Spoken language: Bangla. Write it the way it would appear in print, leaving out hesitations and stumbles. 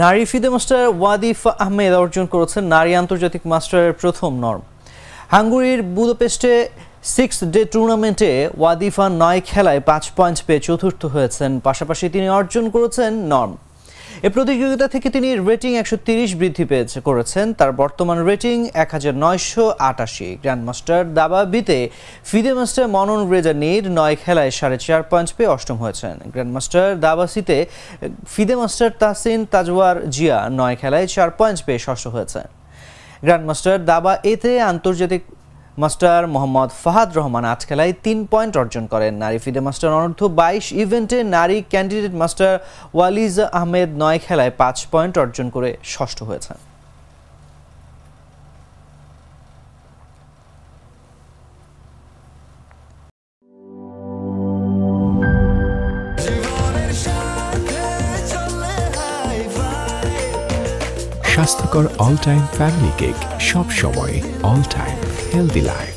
নারী ফিদে মাস্টার ওয়াদিফা আহমেদ অর্জন করেছেন নারী আন্তর্জাতিক মাস্টারের প্রথম নর্ম। হাঙ্গেরির বুদাপেস্টে 6 ডে টুর্নামেন্টে ওয়াদিফা 9 খেলায় 5 পয়েন্ট পেয়ে চতুর্থ হয়েছেন। পাশাপাশি তিনি অর্জন করেছেন নর্ম। এই প্রতিযোগিতা থেকে তিনি রেটিং 130 বৃদ্ধি করেছেন। তার বর্তমান রেটিং 1988। গ্র্যান্ডমাস্টার দাবা বিতে ফিদে মাস্টার মনন রেজা নীর 9 খেলায় 4.5 পয়েন্ট পেয়ে অষ্টম হয়েছেন। গ্র্যান্ডমাস্টার দাবা সিতে ফিদে মাস্টার তাহসিন তাজওয়ার জিয়া 9 খেলায় 4 পয়েন্ট পেয়ে ষষ্ঠ হয়েছেন। গ্র্যান্ডমাস্টার দাবা এতে আন্তর্জাতিক মাস্টার মোহাম্মদ ফাহাদ রহমান 8 খেলায় 3 পয়েন্ট অর্জন করেন। নারী ফিদে মাস্টার অনূর্ধ্ব 22 ইভেন্টে নারী ক্যান্ডিডেট মাস্টার ওয়ালিজা আহমেদ 9 খেলায় 5 পয়েন্ট অর্জন করে ষষ্ঠ হয়েছেন। স্বাস্থ্যকর অল টাইম ফ্যামিলি কেক, সব সময় অল টাইম হেলদি লাইফ।